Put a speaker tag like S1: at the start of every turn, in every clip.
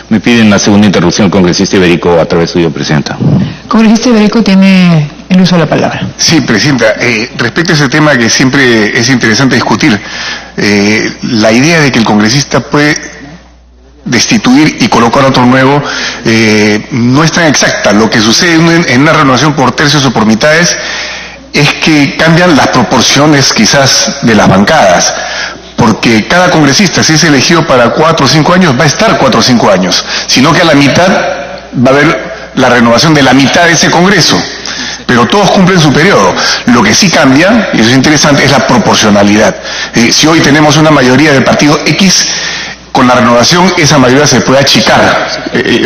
S1: Me piden la segunda interrupción el congresista Iberico a través suyo, Presidenta.
S2: Congresista Iberico tiene el uso de la palabra.
S3: Sí, Presidenta. Respecto a ese tema que siempre es interesante discutir, la idea de que el congresista puede destituir y colocar otro nuevo no es tan exacta. Lo que sucede en una renovación por tercios o por mitades es que cambian las proporciones quizás de las bancadas, porque cada congresista, si es elegido para 4 o 5 años, va a estar 4 o 5 años, sino que a la mitad va a haber la renovación de la mitad de ese congreso, pero todos cumplen su periodo. Lo que sí cambia, y eso es interesante, es la proporcionalidad. Si hoy tenemos una mayoría del partido X, con la renovación esa mayoría se puede achicar,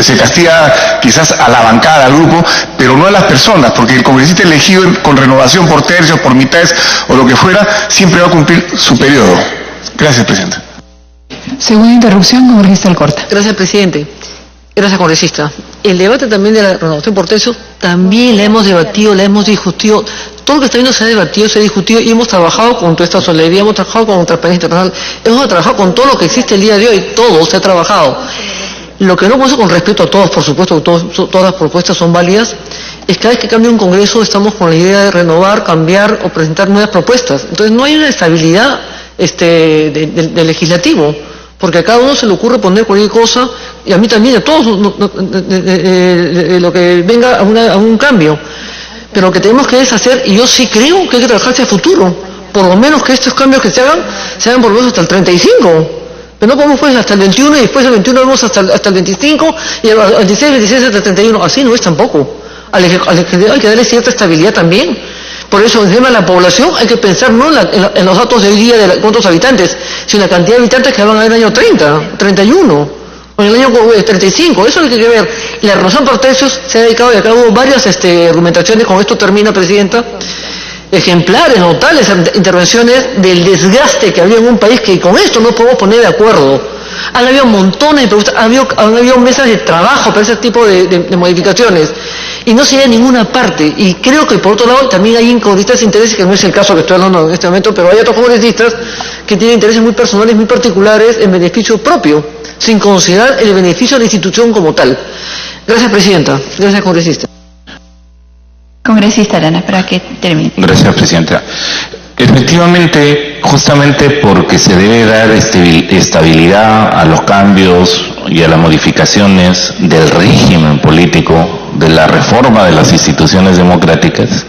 S3: se castiga quizás a la bancada, al grupo, pero no a las personas, porque el congresista elegido con renovación por tercios, por mitades o lo que fuera, siempre va a cumplir su periodo. Gracias, Presidenta.
S2: Segunda interrupción, congresista Alcorta.
S4: Gracias, presidente. Gracias, congresista. El debate también de la renovación por tercios también la hemos debatido, la hemos discutido. Todo lo que está viendo se ha debatido, se ha discutido y hemos trabajado con toda esta solidaridad, hemos trabajado con Transparencia Internacional, hemos trabajado con todo lo que existe el día de hoy, todo se ha trabajado. Lo que no puedo, con respeto a todos, por supuesto, todas las propuestas son válidas, es cada vez que cambia un congreso estamos con la idea de renovar, cambiar o presentar nuevas propuestas. Entonces no hay una estabilidad del legislativo, porque a cada uno se le ocurre poner cualquier cosa, y a mí también, a todos, lo que venga a un cambio. Pero lo que tenemos que es hacer, y yo sí creo que hay que trabajar hacia el futuro, por lo menos que estos cambios que se hagan por lo menos hasta el 35. Pero no podemos pues hasta el 21 y después del 21 vamos hasta el 25 y al 26, 26 hasta el 31. Así no es tampoco. Al Ejecutivo hay que darle cierta estabilidad también. Por eso, en el tema de la población, hay que pensar no en los datos de hoy día de cuántos habitantes, sino la cantidad de habitantes que van a haber en el año 30, 31. O en el año 35, eso es lo que hay que ver. La renovación por tercios se ha dedicado, y acá hubo varias argumentaciones, con esto termina, Presidenta, ejemplares, notables intervenciones del desgaste que había en un país que con esto no podemos poner de acuerdo. Han habido montones de propuestas, han habido mesas de trabajo para ese tipo de modificaciones, y no se ve en ninguna parte. Y creo que por otro lado también hay congresistas de intereses, que no es el caso que estoy hablando en este momento, pero hay otros congresistas que tienen intereses muy personales, muy particulares, en beneficio propio, sin considerar el beneficio de la institución como tal. Gracias, Presidenta. Gracias, congresista.
S2: Congresista Arana, para que termine.
S1: Gracias, Presidenta. Efectivamente, justamente porque se debe dar estabilidad a los cambios y a las modificaciones del régimen político, de la reforma de las instituciones democráticas,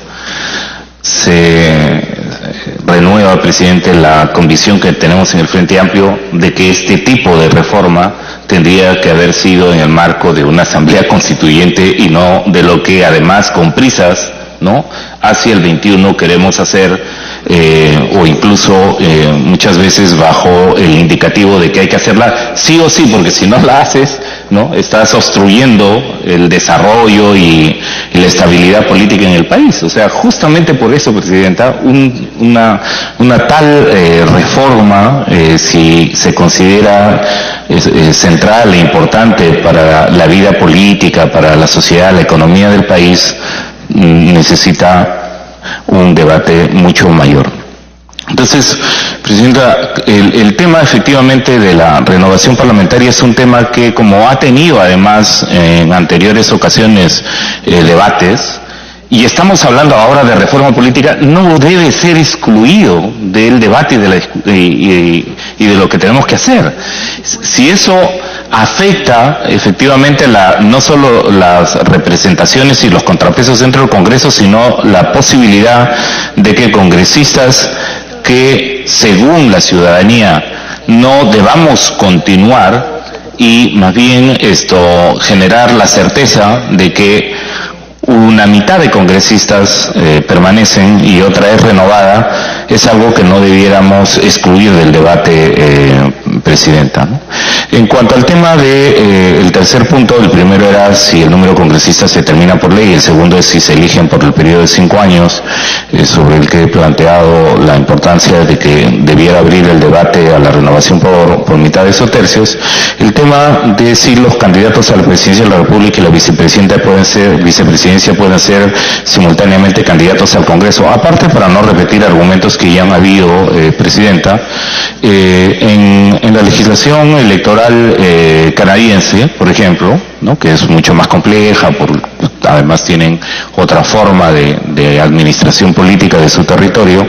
S1: se renueva, Presidente, la convicción que tenemos en el Frente Amplio de que este tipo de reforma tendría que haber sido en el marco de una asamblea constituyente y no de lo que además con prisas, ¿no?, hacia el 21 queremos hacer, o incluso muchas veces bajo el indicativo de que hay que hacerla sí o sí, porque si no la haces, ¿no?, estás obstruyendo el desarrollo y la estabilidad política en el país. O sea, justamente por eso, Presidenta, una tal reforma, si se considera central e importante para la vida política, para la sociedad, la economía del país, necesita un debate mucho mayor. Entonces, Presidenta, el tema efectivamente de la renovación parlamentaria es un tema que, como ha tenido además en anteriores ocasiones debates, y estamos hablando ahora de reforma política, no debe ser excluido del debate y de lo que tenemos que hacer. Si eso afecta efectivamente no solo las representaciones y los contrapesos dentro del Congreso, sino la posibilidad de que congresistas que según la ciudadanía no debamos continuar, y más bien generar la certeza de que una mitad de congresistas permanecen y otra es renovada, es algo que no debiéramos excluir del debate, Presidenta, ¿no? En cuanto al tema el tercer punto, el primero era si el número de congresistas se determina por ley, el segundo es si se eligen por el periodo de 5 años, sobre el que he planteado la importancia de que debiera abrir el debate a la renovación por mitades o tercios. El tema de si los candidatos a la presidencia de la República y la vicepresidencia pueden ser simultáneamente candidatos al Congreso. Aparte, para no repetir argumentos que ya han habido, Presidenta, en la legislación electoral canadiense Oriente, por ejemplo, ¿no?, que es mucho más compleja, además tienen otra forma de administración política de su territorio,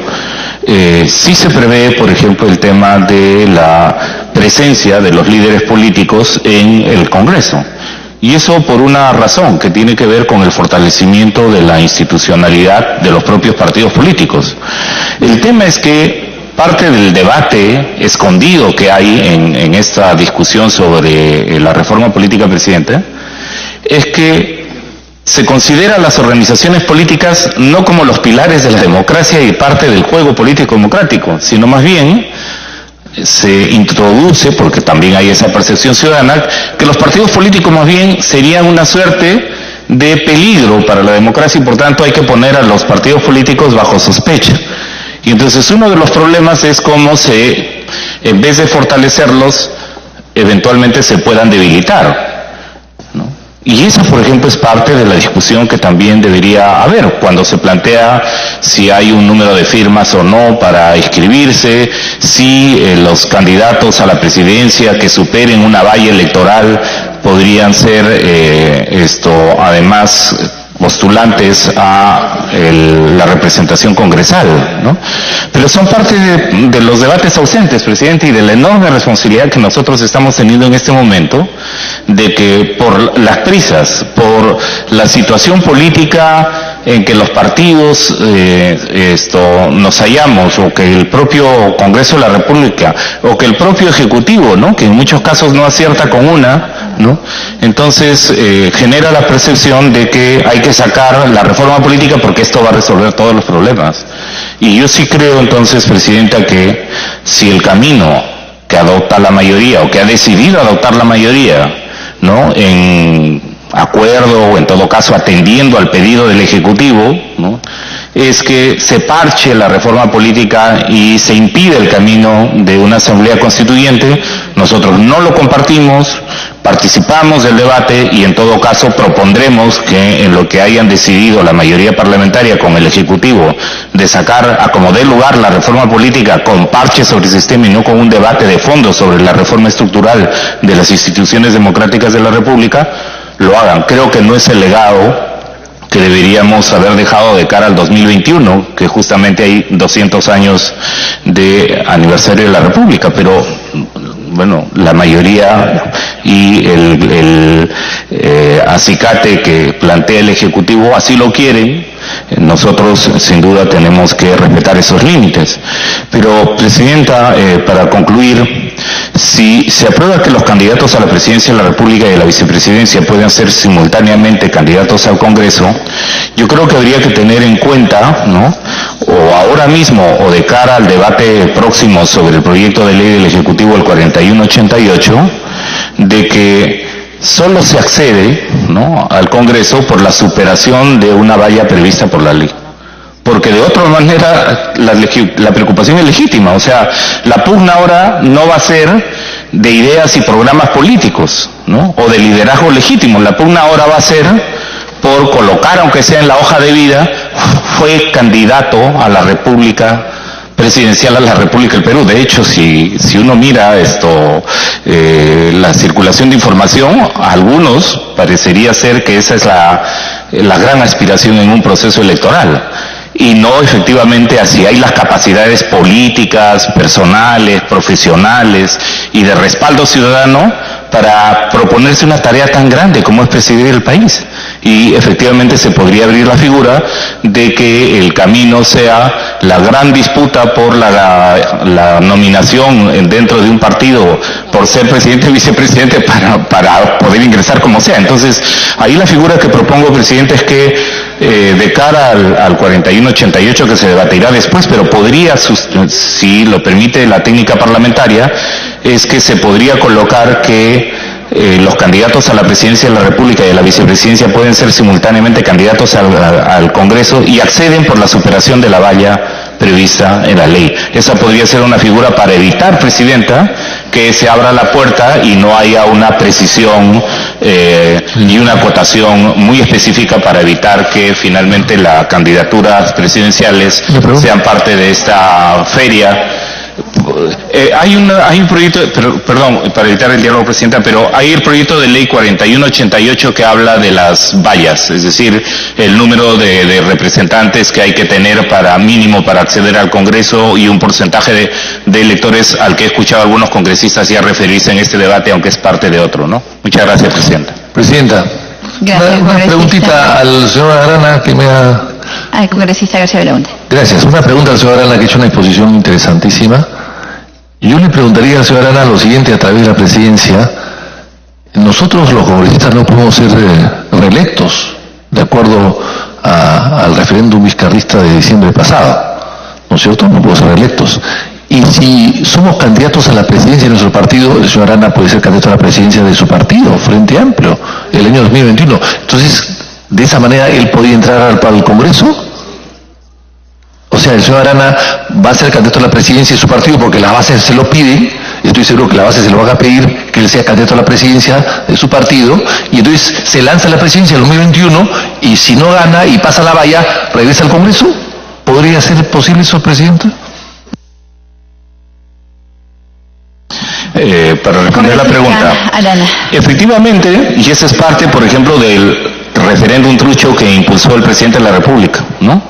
S1: sí se prevé, por ejemplo, el tema de la presencia de los líderes políticos en el Congreso. Y eso por una razón que tiene que ver con el fortalecimiento de la institucionalidad de los propios partidos políticos. El tema es que parte del debate escondido que hay en esta discusión sobre la reforma política, presidente, es que se considera a las organizaciones políticas no como los pilares de la democracia y parte del juego político democrático, sino más bien se introduce, porque también hay esa percepción ciudadana, que los partidos políticos más bien serían una suerte de peligro para la democracia y por tanto hay que poner a los partidos políticos bajo sospecha. Y entonces uno de los problemas es cómo en vez de fortalecerlos, eventualmente se puedan debilitar, ¿no? Y esa, por ejemplo, es parte de la discusión que también debería haber cuando se plantea si hay un número de firmas o no para inscribirse, si los candidatos a la presidencia que superen una valla electoral podrían ser además postulantes a la representación congresal, ¿no? Pero son parte de los debates ausentes, presidente, y de la enorme responsabilidad que nosotros estamos teniendo en este momento, de que por las prisas, por la situación política en que los partidos nos hallamos, o que el propio Congreso de la República, o que el propio Ejecutivo, ¿no?, que en muchos casos no acierta con una, ¿no?, entonces genera la percepción de que hay que sacar la reforma política porque esto va a resolver todos los problemas. Y yo sí creo entonces, presidenta, que si el camino que adopta la mayoría, o que ha decidido adoptar la mayoría, ¿no?, en acuerdo o en todo caso atendiendo al pedido del Ejecutivo, ¿no?, es que se parche la reforma política y se impide el camino de una asamblea constituyente. Nosotros no lo compartimos, participamos del debate y en todo caso propondremos que en lo que hayan decidido la mayoría parlamentaria con el Ejecutivo de sacar a como dé lugar la reforma política con parche sobre el sistema y no con un debate de fondo sobre la reforma estructural de las instituciones democráticas de la República, lo hagan. Creo que no es el legado que deberíamos haber dejado de cara al 2021, que justamente hay 200 años de aniversario de la República, pero bueno, la mayoría y el acicate que plantea el Ejecutivo así lo quieren. Nosotros sin duda tenemos que respetar esos límites. Pero, presidenta, para concluir, si se aprueba que los candidatos a la presidencia de la República y a la vicepresidencia puedan ser simultáneamente candidatos al Congreso, yo creo que habría que tener en cuenta, ¿no?, o ahora mismo o de cara al debate próximo sobre el proyecto de ley del Ejecutivo, el 4188, de que solo se accede, ¿no?, al Congreso por la superación de una valla prevista por la ley. Porque de otra manera la preocupación es legítima. O sea, la pugna ahora no va a ser de ideas y programas políticos, ¿no?, o de liderazgo legítimo. La pugna ahora va a ser por colocar, aunque sea en la hoja de vida, fue candidato a la República presidencial, a la República del Perú. De hecho, si uno mira la circulación de información, a algunos parecería ser que esa es la gran aspiración en un proceso electoral. Y no efectivamente así hay las capacidades políticas, personales, profesionales y de respaldo ciudadano para proponerse una tarea tan grande como es presidir el país. Y efectivamente se podría abrir la figura de que el camino sea la gran disputa por la nominación dentro de un partido por ser presidente y vicepresidente para poder ingresar como sea. Entonces, ahí la figura que propongo, presidente, es que de cara al 4188 que se debatirá después, pero podría, si lo permite la técnica parlamentaria, es que se podría colocar que los candidatos a la presidencia de la República y a la vicepresidencia pueden ser simultáneamente candidatos al Congreso y acceden por la superación de la valla prevista en la ley. Esa podría ser una figura para evitar, presidenta, que se abra la puerta y no haya una precisión y una acotación muy específica para evitar que finalmente las candidaturas presidenciales sean parte de esta feria hay un proyecto, perdón, para evitar el diálogo, Presidenta, pero hay el proyecto de ley 4188 que habla de las vallas, es decir, el número de representantes que hay que tener mínimo para acceder al Congreso y un porcentaje de electores al que he escuchado a algunos congresistas ya referirse en este debate, aunque es parte de otro, ¿no? Muchas gracias, Presidenta.
S5: Presidenta,
S2: Gracias,
S5: una preguntita al señor Arana que me ha...
S2: Al congresista García Belaunde.
S5: Gracias. Una pregunta al señor Arana que ha hecho una exposición interesantísima. Yo le preguntaría al señor Arana lo siguiente a través de la presidencia. Nosotros los congresistas no podemos ser reelectos de acuerdo al referéndum vizcarrista de diciembre pasado, ¿no es cierto? No podemos ser reelectos. Y si somos candidatos a la presidencia de nuestro partido, el señor Arana puede ser candidato a la presidencia de su partido, Frente Amplio, el año 2021. Entonces, de esa manera, ¿él podría entrar al Congreso? O sea, el señor Arana va a ser candidato a la presidencia de su partido porque la base se lo pide, estoy seguro que la base se lo va a pedir que él sea candidato a la presidencia de su partido, y entonces se lanza a la presidencia en 2021, y si no gana y pasa la valla, regresa al Congreso. ¿Podría ser posible eso, Presidenta?
S1: Para responder la pregunta, efectivamente, y esa es parte, por ejemplo, del referéndum trucho que impulsó el presidente de la República, ¿no?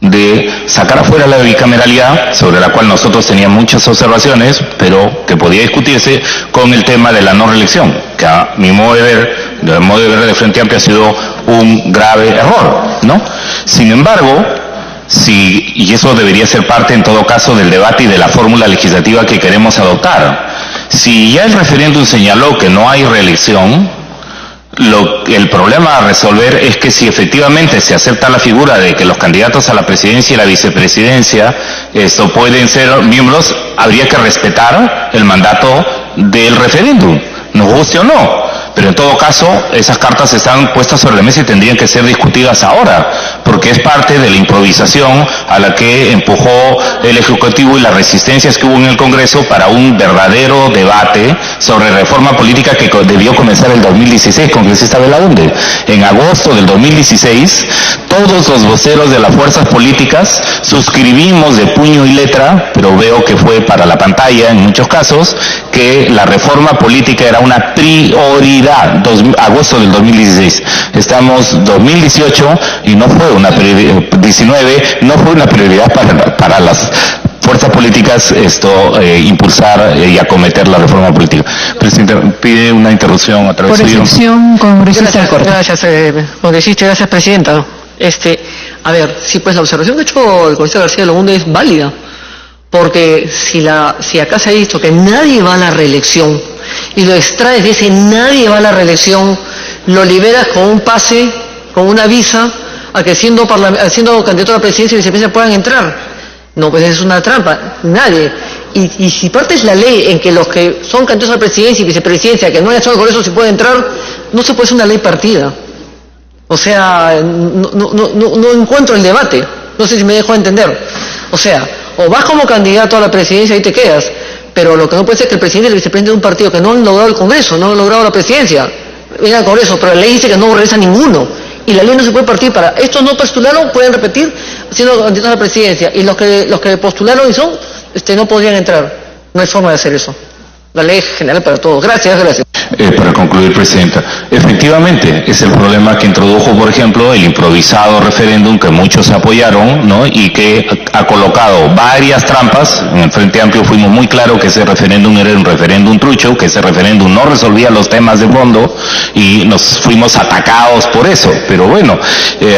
S1: De sacar afuera la bicameralidad, sobre la cual nosotros teníamos muchas observaciones, pero que podía discutirse con el tema de la no reelección, que a mi modo de ver, del modo de ver de Frente Amplio, ha sido un grave error, ¿no? Sin embargo, y eso debería ser parte en todo caso del debate y de la fórmula legislativa que queremos adoptar. Si ya el referéndum señaló que no hay reelección, el problema a resolver es que si efectivamente se acepta la figura de que los candidatos a la presidencia y la vicepresidencia pueden ser miembros, habría que respetar el mandato del referéndum, nos guste o no. Pero en todo caso, esas cartas están puestas sobre la mesa y tendrían que ser discutidas ahora, porque es parte de la improvisación a la que empujó el Ejecutivo y las resistencias que hubo en el Congreso para un verdadero debate sobre reforma política que debió comenzar el 2016, congresista Belaunde. En agosto del 2016, todos los voceros de las fuerzas políticas suscribimos de puño y letra, pero veo que fue para la pantalla en muchos casos, que la reforma política era una prioridad. Agosto del 2016. Estamos 2018 y no fue una prioridad, 19, no fue una prioridad para las fuerzas políticas impulsar y acometer la reforma política. Presidente, pide una interrupción a través de...
S2: Por excepción, congresista Alcorta.
S4: Gracias, congresista, gracias, Presidenta. A ver, sí, pues la observación que ha hecho el congresista García Belaunde es válida, porque si acá se ha dicho que nadie va a la reelección, y lo extraes de ese nadie va a la reelección, lo liberas con un pase, con una visa, a que siendo candidato a la presidencia y vicepresidencia puedan entrar. No, pues es una trampa, nadie. Y si partes la ley en que los que son candidatos a la presidencia y vicepresidencia, que no hayan estado con eso, si pueden entrar, no se puede hacer una ley partida. O sea, no encuentro el debate, no sé si me dejo entender. O sea, o vas como candidato a la presidencia y te quedas, pero lo que no puede ser es que el presidente y el vicepresidente de un partido que no han logrado el Congreso, no han logrado la presidencia, vengan al Congreso, pero la ley dice que no regresa ninguno, y la ley no se puede partir para... Estos no postularon, pueden repetir siendo candidatos a la presidencia, y los que postularon y son, no podrían entrar. No hay forma de hacer eso. La ley es general para todos. Gracias.
S1: Para concluir, Presidenta, efectivamente es el problema que introdujo, por ejemplo, el improvisado referéndum que muchos apoyaron, ¿no? Y que ha colocado varias trampas. En el Frente Amplio fuimos muy claros que ese referéndum era un referéndum trucho, que ese referéndum no resolvía los temas de fondo y nos fuimos atacados por eso. Pero bueno,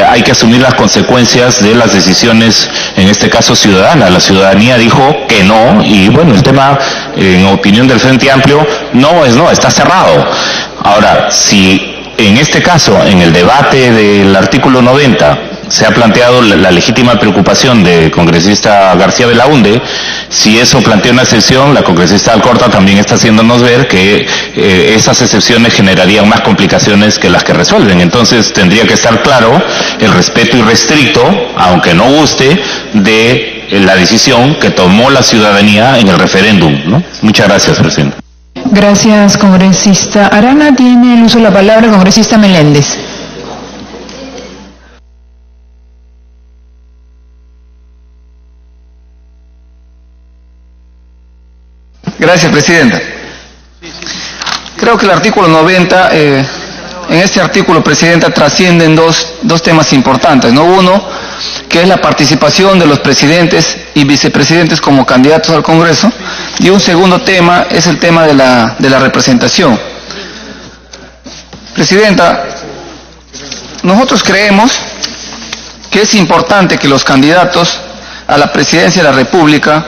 S1: hay que asumir las consecuencias de las decisiones, en este caso ciudadanas. La ciudadanía dijo que no y bueno, el tema, en opinión del Frente Amplio, no, está cerrado. Ahora, si en este caso, en el debate del artículo 90, se ha planteado la legítima preocupación del congresista García Belaunde, si eso plantea una excepción, la congresista Alcorta también está haciéndonos ver que esas excepciones generarían más complicaciones que las que resuelven. Entonces tendría que estar claro el respeto irrestricto, aunque no guste, de la decisión que tomó la ciudadanía en el referéndum, ¿no? Muchas gracias, presidente.
S2: Gracias, congresista Arana. Tiene el uso de la palabra el congresista Meléndez.
S6: Gracias, Presidenta. Creo que el artículo 90, en este artículo, Presidenta, trascienden dos temas importantes, ¿no? Uno, que es la participación de los presidentes y vicepresidentes como candidatos al Congreso, y un segundo tema es el tema de la representación. Presidenta, nosotros creemos que es importante que los candidatos a la presidencia de la República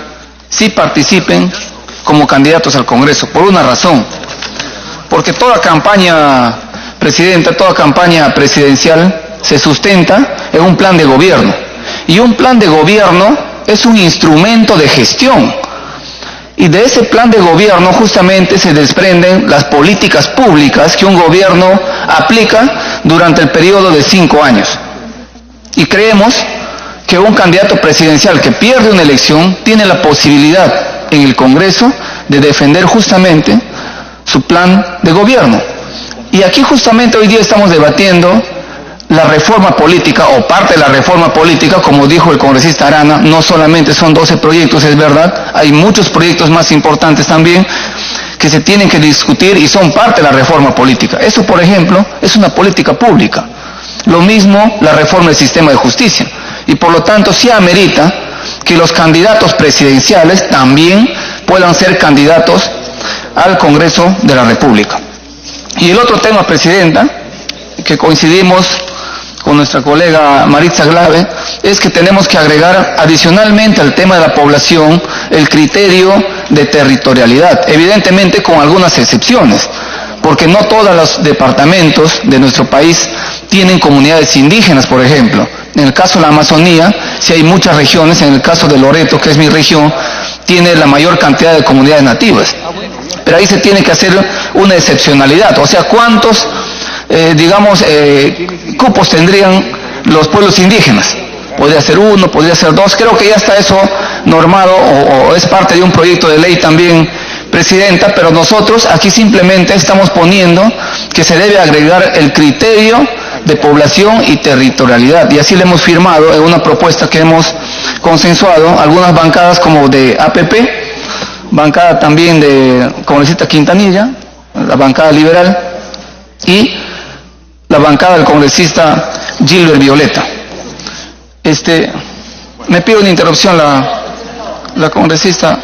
S6: sí participen como candidatos al Congreso, por una razón. Porque toda campaña, Presidenta, toda campaña presidencial se sustenta en un plan de gobierno. Y un plan de gobierno es un instrumento de gestión. Y de ese plan de gobierno justamente se desprenden las políticas públicas que un gobierno aplica durante el periodo de 5 años. Y creemos que un candidato presidencial que pierde una elección tiene la posibilidad en el Congreso de defender justamente su plan de gobierno. Y aquí justamente hoy día estamos debatiendo la reforma política o parte de la reforma política, como dijo el congresista Arana, no solamente son 12 proyectos, es verdad, hay muchos proyectos más importantes también que se tienen que discutir y son parte de la reforma política. Eso, por ejemplo, es una política pública. Lo mismo la reforma del sistema de justicia. Y por lo tanto sí amerita que los candidatos presidenciales también puedan ser candidatos al Congreso de la República. Y el otro tema, Presidenta, que coincidimos con nuestra colega Maritza Glave, es que tenemos que agregar adicionalmente al tema de la población el criterio de territorialidad, evidentemente con algunas excepciones, porque no todos los departamentos de nuestro país tienen comunidades indígenas, por ejemplo. En el caso de la Amazonía, sí hay muchas regiones, en el caso de Loreto, que es mi región, tiene la mayor cantidad de comunidades nativas. Pero ahí se tiene que hacer una excepcionalidad, o sea, ¿cuántos, cupos tendrían los pueblos indígenas? Podría ser 1, podría ser 2, creo que ya está eso normado o es parte de un proyecto de ley también, Presidenta, pero nosotros aquí simplemente estamos poniendo que se debe agregar el criterio de población y territorialidad, y así lo hemos firmado en una propuesta que hemos consensuado, algunas bancadas como de APP, bancada también de congresista Quintanilla, la bancada liberal, y la bancada del congresista Gilbert Violeta. Me pido una interrupción la congresista.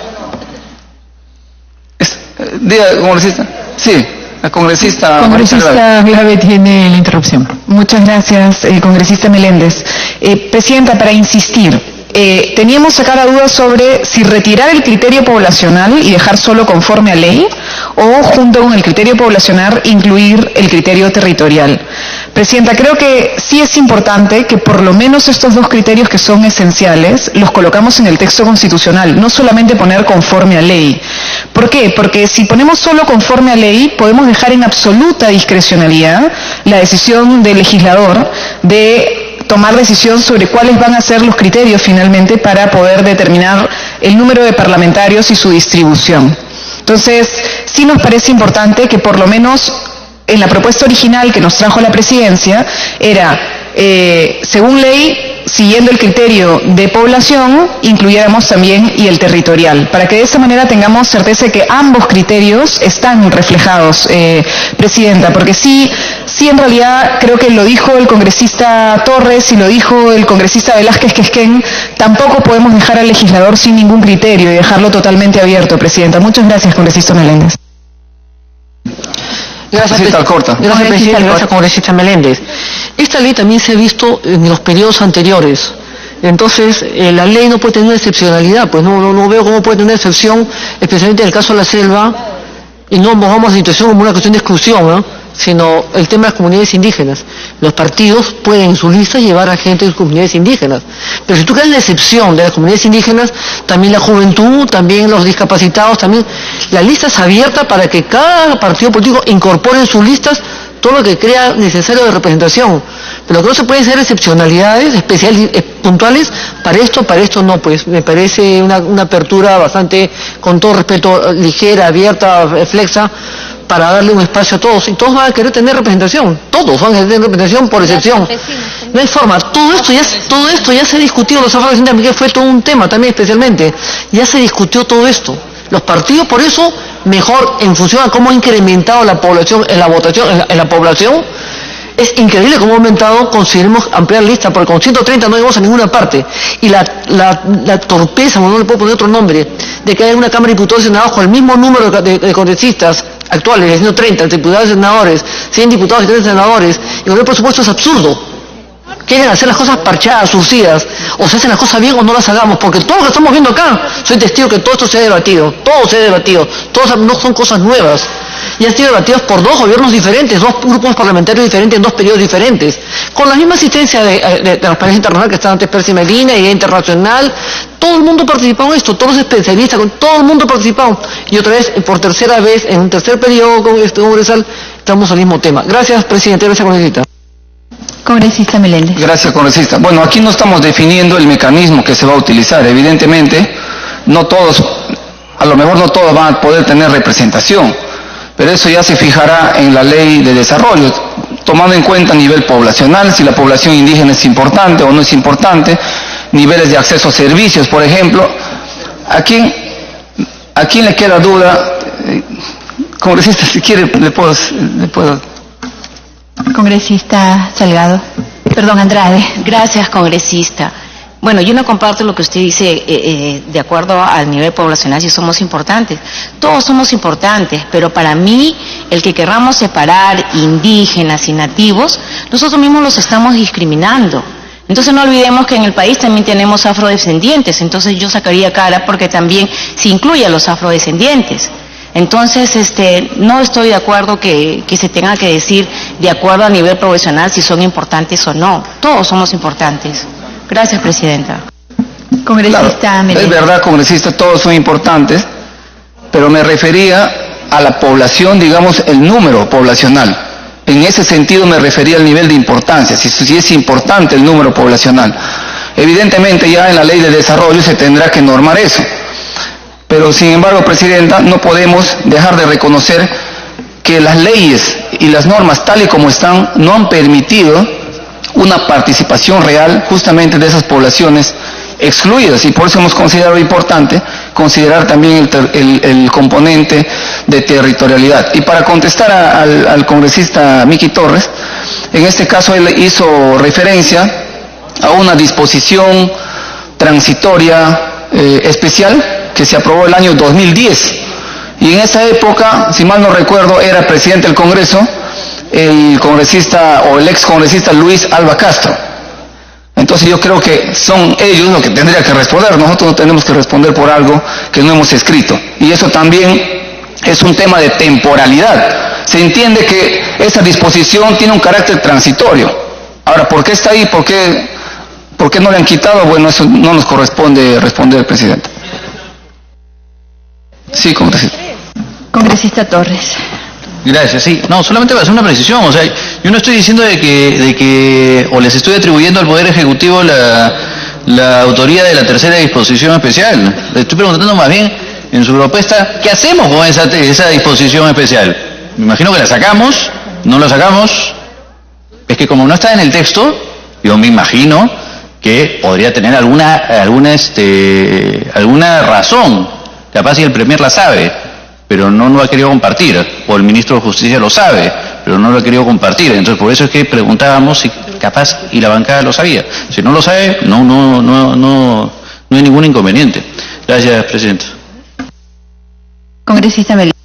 S6: Diga, congresista. Sí, la congresista.
S2: Congresista Glave tiene la interrupción. Muchas gracias, congresista Meléndez. Presidenta, para insistir, teníamos acá la duda sobre si retirar el criterio poblacional y dejar solo conforme a ley, o junto con el criterio poblacional incluir el criterio territorial. Presidenta, creo que sí es importante que por lo menos estos dos criterios que son esenciales los colocamos en el texto constitucional, no solamente poner conforme a ley. ¿Por qué? Porque si ponemos solo conforme a ley, podemos dejar en absoluta discrecionalidad la decisión del legislador de tomar decisión sobre cuáles van a ser los criterios finalmente para poder determinar el número de parlamentarios y su distribución. Entonces, sí nos parece importante que por lo menos en la propuesta original que nos trajo la presidencia era, según ley, siguiendo el criterio de población, incluyéramos también y el territorial, para que de esa manera tengamos certeza de que ambos criterios están reflejados, Presidenta, porque sí en realidad creo que lo dijo el congresista Torres y lo dijo el congresista Velázquez Quesquén, tampoco podemos dejar al legislador sin ningún criterio y dejarlo totalmente abierto, Presidenta. Muchas gracias, congresista Meléndez.
S4: Gracias, Presidenta. Gracias, congresista Meléndez. Esta ley también se ha visto en los periodos anteriores. Entonces, la ley no puede tener una excepcionalidad, pues no veo cómo puede tener excepción, especialmente en el caso de la selva, y no vamos a la situación como una cuestión de exclusión, ¿no? Sino el tema de las comunidades indígenas. Los partidos pueden en sus listas llevar a gente de las comunidades indígenas. Pero si tú creas la excepción de las comunidades indígenas, también la juventud, también los discapacitados, también la lista es abierta para que cada partido político incorpore en sus listas todo lo que crea necesario de representación. Pero que no se pueden hacer excepcionalidades especiales, puntuales, para esto no, pues me parece una apertura bastante, con todo respeto, ligera, abierta, flexa, para darle un espacio a todos, y todos van a querer tener representación, todos van a querer tener representación por excepción. No hay forma, todo esto ya se ha discutido, los afrodeescendientes, que fue todo un tema también especialmente, ya se discutió todo esto. Los partidos, por eso, mejor en función a cómo ha incrementado la población, en la votación, en la población, es increíble cómo ha aumentado. Consideremos ampliar lista, porque con 130 no llegamos a ninguna parte. Y la torpeza, no le puedo poner otro nombre, de que haya una Cámara de Diputados y Senadores con el mismo número de congresistas actuales, 130, diputados y senadores, 100 diputados y 30 senadores, y con el presupuesto es absurdo. Quieren hacer las cosas parchadas, surcidas, o se hacen las cosas bien o no las hagamos, porque todo lo que estamos viendo acá, soy testigo que todo esto se ha debatido, todos no son cosas nuevas, y han sido debatidos por dos gobiernos diferentes, dos grupos parlamentarios diferentes en dos periodos diferentes, con la misma asistencia de Transparencia Internacional que estaba antes Percy Medina, Idea Internacional. Todo el mundo participó en esto, todos los especialistas, todo el mundo participó, y otra vez, por tercera vez, en un tercer periodo congresal, estamos al mismo tema. Gracias, presidente. Gracias, congresista.
S2: Congresista Meléndez.
S6: Gracias, congresista. Bueno, aquí no estamos definiendo el mecanismo que se va a utilizar. Evidentemente, no todos, a lo mejor no todos van a poder tener representación, pero eso ya se fijará en la ley de desarrollo, tomando en cuenta a nivel poblacional, si la población indígena es importante o no es importante, niveles de acceso a servicios, por ejemplo. ¿A quién le queda duda? Congresista, si quiere, le puedo...
S2: Congresista Salgado. Perdón, Andrade.
S7: Gracias, congresista. Bueno, yo no comparto lo que usted dice de acuerdo al nivel poblacional, si somos importantes. Todos somos importantes, pero para mí, el que querramos separar indígenas y nativos, nosotros mismos los estamos discriminando. Entonces no olvidemos que en el país también tenemos afrodescendientes, entonces yo sacaría cara porque también se incluye a los afrodescendientes. Entonces, no estoy de acuerdo que se tenga que decir de acuerdo a nivel profesional si son importantes o no. Todos somos importantes. Gracias, presidenta.
S2: Congresista Meléndez.
S6: Es verdad, congresista, todos son importantes, pero me refería a la población, digamos, el número poblacional. En ese sentido me refería al nivel de importancia, si es importante el número poblacional. Evidentemente ya en la ley de desarrollo se tendrá que normar eso. Pero sin embargo, presidenta, no podemos dejar de reconocer que las leyes y las normas tal y como están no han permitido una participación real justamente de esas poblaciones excluidas, y por eso hemos considerado importante considerar también el componente de territorialidad. Y para contestar al congresista Miki Torres, en este caso él hizo referencia a una disposición transitoria especial que se aprobó el año 2010, y en esa época, si mal no recuerdo, era presidente del Congreso el congresista o el ex congresista Luis Alba Castro. Entonces yo creo que son ellos los que tendrían que responder. Nosotros no tenemos que responder por algo que no hemos escrito, y eso también es un tema de temporalidad. Se entiende que esa disposición tiene un carácter transitorio. Ahora, ¿por qué está ahí? ¿Por qué no le han quitado? Bueno, eso no nos corresponde responder, presidente. Sí, congresista.
S2: Congresista Torres.
S5: Gracias, sí. No, solamente va a hacer una precisión. O sea, yo no estoy diciendo de que o les estoy atribuyendo al Poder Ejecutivo la autoría de la tercera disposición especial. Le estoy preguntando más bien, en su propuesta, ¿qué hacemos con esa disposición especial? Me imagino que la sacamos, no la sacamos. Es que como no está en el texto, yo me imagino que podría tener alguna razón. Capaz si el Premier la sabe, pero no lo ha querido compartir, o el ministro de Justicia lo sabe, pero no lo ha querido compartir. Entonces por eso es que preguntábamos si capaz y la bancada lo sabía. Si no lo sabe, no hay ningún inconveniente. Gracias, presidenta.
S2: Congresista Meléndez.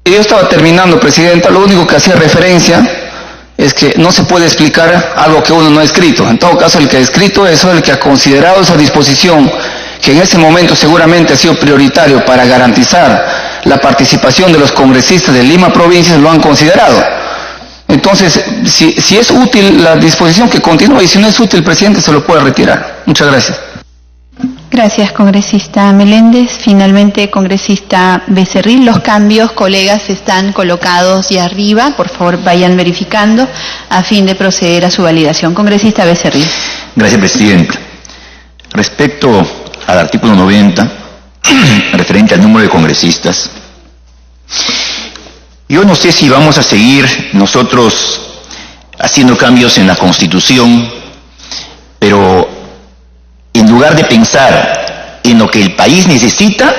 S6: Yo estaba terminando, presidenta. Lo único que hacía referencia es que no se puede explicar algo que uno no ha escrito. En todo caso, el que ha escrito eso es el que ha considerado esa disposición, que en ese momento seguramente ha sido prioritario para garantizar la participación de los congresistas de Lima Provincia, lo han considerado. Entonces, si es útil la disposición, que continúe, y si no es útil, el presidente se lo puede retirar. Muchas gracias.
S2: Gracias, congresista Meléndez. Finalmente, congresista Becerril. Los cambios, colegas, están colocados ya arriba. Por favor, vayan verificando a fin de proceder a su validación. Congresista Becerril.
S8: Gracias, presidenta. Respecto al artículo 90, referente al número de congresistas, yo no sé si vamos a seguir nosotros haciendo cambios en la Constitución, pero en lugar de pensar en lo que el país necesita,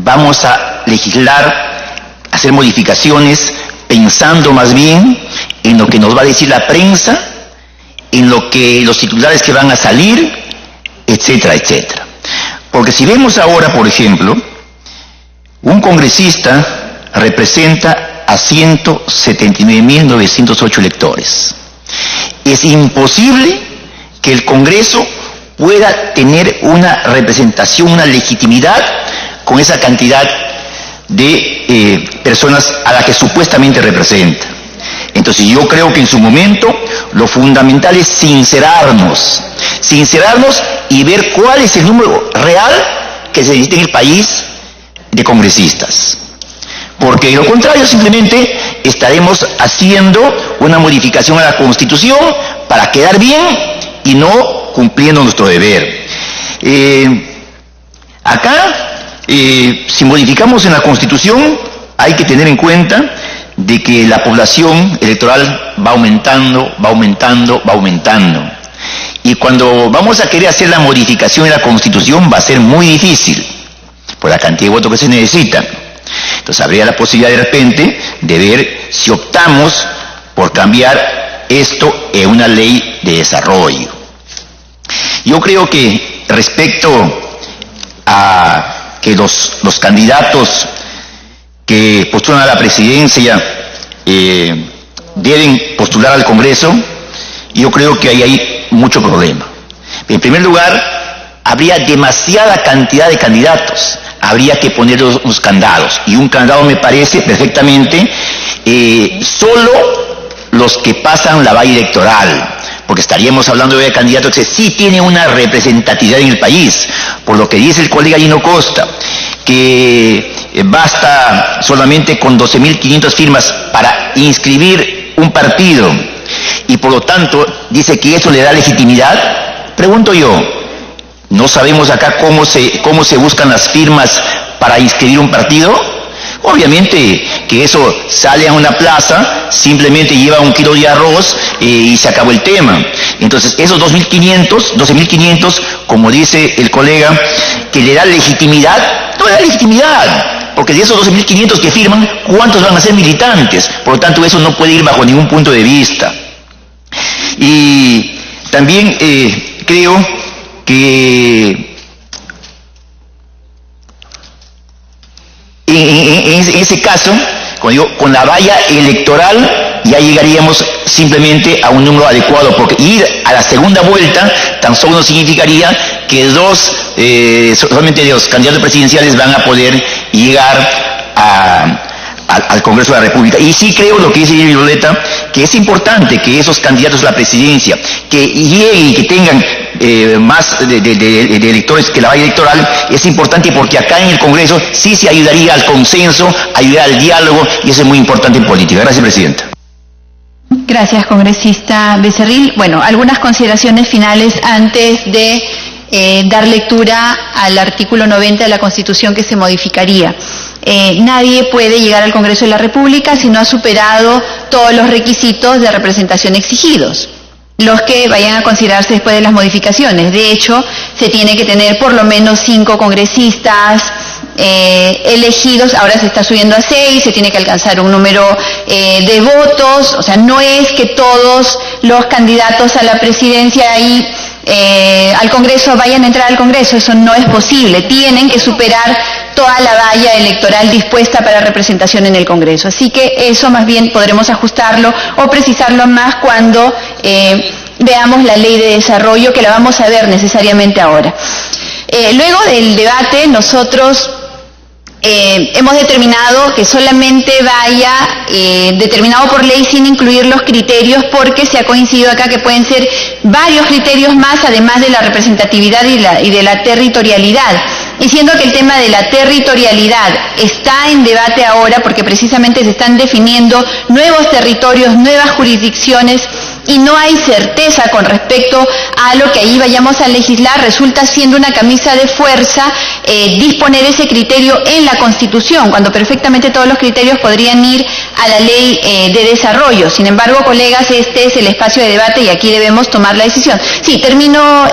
S8: vamos a legislar, hacer modificaciones, pensando más bien en lo que nos va a decir la prensa, en lo que los titulares que van a salir, etcétera, etcétera. Porque si vemos ahora, por ejemplo, un congresista representa a 179.908 electores. Es imposible que el Congreso pueda tener una representación, una legitimidad con esa cantidad de personas a las que supuestamente representa. Entonces yo creo que en su momento lo fundamental es sincerarnos y ver cuál es el número real que se necesita en el país de congresistas. Porque de lo contrario simplemente estaremos haciendo una modificación a la Constitución para quedar bien y no cumpliendo nuestro deber. Si modificamos en la Constitución, hay que tener en cuenta de que la población electoral va aumentando. Y cuando vamos a querer hacer la modificación de la Constitución va a ser muy difícil, por la cantidad de votos que se necesitan. Entonces habría la posibilidad de repente de ver si optamos por cambiar esto en una ley de desarrollo. Yo creo que respecto a que los candidatos que postulan a la presidencia deben postular al Congreso, yo creo que ahí hay mucho problema. En primer lugar, habría demasiada cantidad de candidatos, habría que poner los candados, y un candado me parece perfectamente solo los que pasan la valla electoral, porque estaríamos hablando de candidatos que sí tienen una representatividad en el país, por lo que dice el colega Gino Costa, que basta solamente con 12.500 firmas para inscribir un partido, y por lo tanto dice que eso le da legitimidad. Pregunto yo, ¿no sabemos acá cómo se buscan las firmas para inscribir un partido? Obviamente que eso sale a una plaza, simplemente lleva 1 kilo de arroz y se acabó el tema. Entonces esos 12.500, como dice el colega, que le da legitimidad, no le da legitimidad, porque de esos 12.500 que firman, ¿cuántos van a ser militantes? Por lo tanto eso no puede ir bajo ningún punto de vista. Y también creo que en ese caso, con la valla electoral ya llegaríamos simplemente a un número adecuado, porque ir a la segunda vuelta tan solo significaría que solamente los candidatos presidenciales van a poder llegar al Congreso de la República. Y sí creo lo que dice Violeta, que es importante que esos candidatos a la presidencia que lleguen y que tengan más de electores que la valla electoral, es importante porque acá en el Congreso sí se ayudaría al consenso, ayudaría al diálogo, y eso es muy importante en política. Gracias, Presidenta.
S9: Gracias, congresista Becerril. Bueno, algunas consideraciones finales antes de dar lectura al artículo 90 de la Constitución que se modificaría. Nadie puede llegar al Congreso de la República si no ha superado todos los requisitos de representación exigidos, los que vayan a considerarse después de las modificaciones. De hecho, se tiene que tener por lo menos 5 congresistas elegidos, ahora se está subiendo a 6, se tiene que alcanzar un número de votos, o sea, no es que todos los candidatos a la presidencia ahí al Congreso vayan a entrar al Congreso, eso no es posible, tienen que superar toda la valla electoral dispuesta para representación en el Congreso. Así que eso más bien podremos ajustarlo o precisarlo más cuando veamos la ley de desarrollo, que la vamos a ver necesariamente ahora. Luego del debate, nosotros hemos determinado que solamente vaya determinado por ley sin incluir los criterios, porque se ha coincidido acá que pueden ser varios criterios más, además de la representatividad y de la territorialidad. Y siendo que el tema de la territorialidad está en debate ahora, porque precisamente se están definiendo nuevos territorios, nuevas jurisdicciones, y no hay certeza con respecto a lo que ahí vayamos a legislar, resulta siendo una camisa de fuerza disponer ese criterio en la Constitución, cuando perfectamente todos los criterios podrían ir a la ley de desarrollo. Sin embargo, colegas, este es el espacio de debate y aquí debemos tomar la decisión. Sí, termino,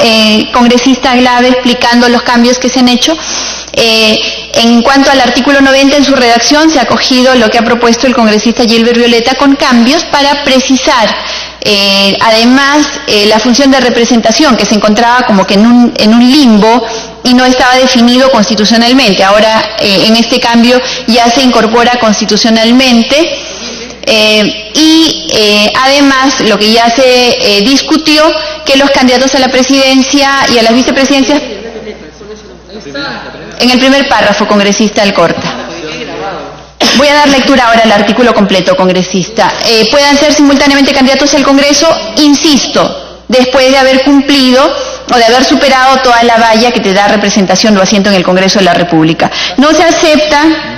S9: congresista Glave, explicando los cambios que se han hecho. En cuanto al artículo 90, en su redacción se ha acogido lo que ha propuesto el congresista Gilbert Violeta con cambios para precisar además la función de representación, que se encontraba como que en un limbo y no estaba definido constitucionalmente. Ahora en este cambio ya se incorpora constitucionalmente. Además, lo que ya se discutió, que los candidatos a la presidencia y a las vicepresidencias, en el primer párrafo, congresista Alcorta. Voy a dar lectura ahora al artículo completo, congresista. Puedan ser simultáneamente candidatos al Congreso, insisto, después de haber cumplido o de haber superado toda la valla que te da representación o asiento en el Congreso de la República. No se acepta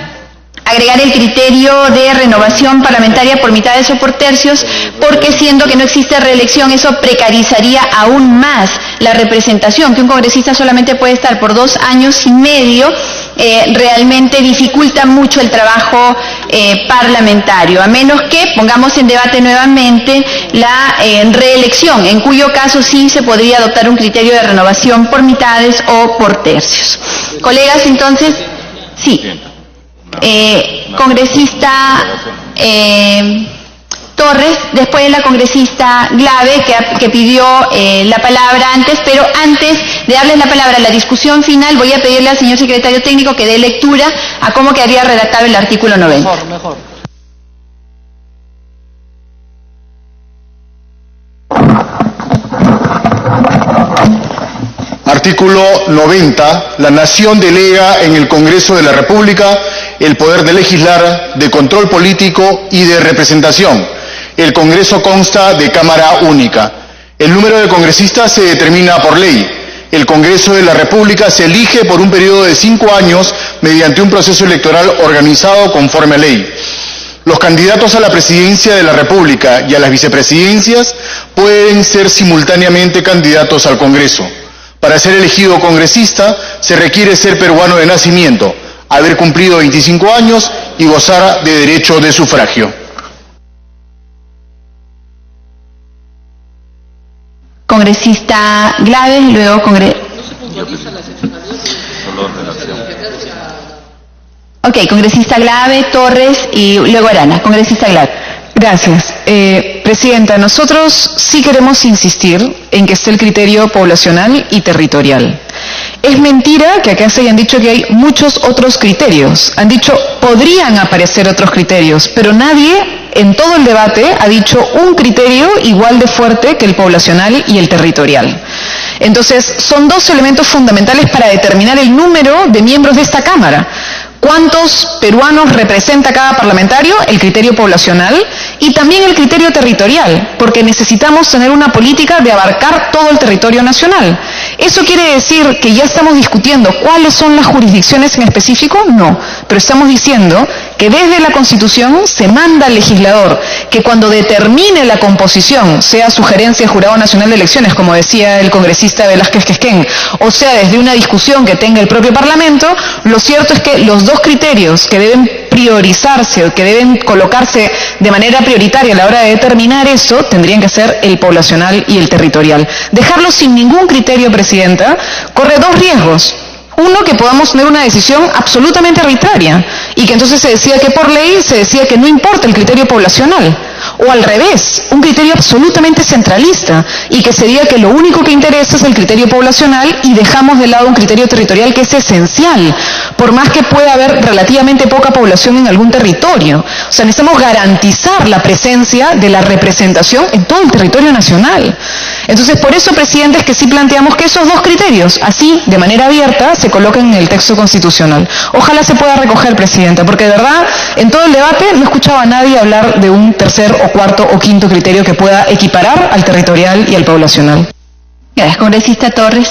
S9: agregar el criterio de renovación parlamentaria por mitades o por tercios, porque siendo que no existe reelección, eso precarizaría aún más la representación, que un congresista solamente puede estar por 2 años y medio, realmente dificulta mucho el trabajo parlamentario, a menos que pongamos en debate nuevamente la reelección, en cuyo caso sí se podría adoptar un criterio de renovación por mitades o por tercios. Colegas, entonces, sí. Congresista Torres, después la congresista Glave, que pidió la palabra antes, pero antes de darles la palabra a la discusión final, voy a pedirle al señor secretario técnico que dé lectura a cómo quedaría redactado el artículo 90.
S10: Mejor.
S11: Artículo 90. La Nación delega en el Congreso de la República el poder de legislar, de control político y de representación. El Congreso consta de Cámara única. El número de congresistas se determina por ley. El Congreso de la República se elige por un periodo de 5 años mediante un proceso electoral organizado conforme a ley. Los candidatos a la presidencia de la República y a las vicepresidencias pueden ser simultáneamente candidatos al Congreso. Para ser elegido congresista se requiere ser peruano de nacimiento, haber cumplido 25 años y gozar de derecho de sufragio.
S9: Congresista Glave, luego congresista Glave, Torres y luego Arana. Congresista Glave.
S2: Gracias. Presidenta, nosotros sí queremos insistir en que esté el criterio poblacional y territorial. Es mentira que acá se hayan dicho que hay muchos otros criterios. Han dicho, podrían aparecer otros criterios, pero nadie en todo el debate ha dicho un criterio igual de fuerte que el poblacional y el territorial. Entonces, son 2 elementos fundamentales para determinar el número de miembros de esta Cámara. ¿Cuántos peruanos representa cada parlamentario? El criterio poblacional y también el criterio territorial, porque necesitamos tener una política de abarcar todo el territorio nacional. ¿Eso quiere decir que ya estamos discutiendo cuáles son las jurisdicciones en específico? No, pero estamos diciendo que desde la Constitución se manda al legislador que cuando determine la composición, sea sugerencia del Jurado Nacional de Elecciones, como decía el congresista Velázquez Quesquén, o sea desde una discusión que tenga el propio Parlamento, lo cierto es que los 2 criterios que deben priorizarse o que deben colocarse de manera prioritaria a la hora de determinar eso, tendrían que ser el poblacional y el territorial. Dejarlo sin ningún criterio, Presidenta, corre 2 riesgos. Uno, que podamos tener una decisión absolutamente arbitraria y que entonces se decida que por ley se decida que no importa el criterio poblacional. O al revés, un criterio absolutamente centralista y que se diga que lo único que interesa es el criterio poblacional y dejamos de lado un criterio territorial que es esencial, por más que pueda haber relativamente poca población en algún territorio. O sea, necesitamos garantizar la presencia de la representación en todo el territorio nacional. Entonces, por eso, Presidente, es que sí planteamos que esos 2 criterios, así, de manera abierta, se coloquen en el texto constitucional. Ojalá se pueda recoger, Presidenta, porque de verdad, en todo el debate no escuchaba a nadie hablar de un tercer o cuarto o quinto criterio que pueda equiparar al territorial y al poblacional.
S9: Gracias, congresista Torres.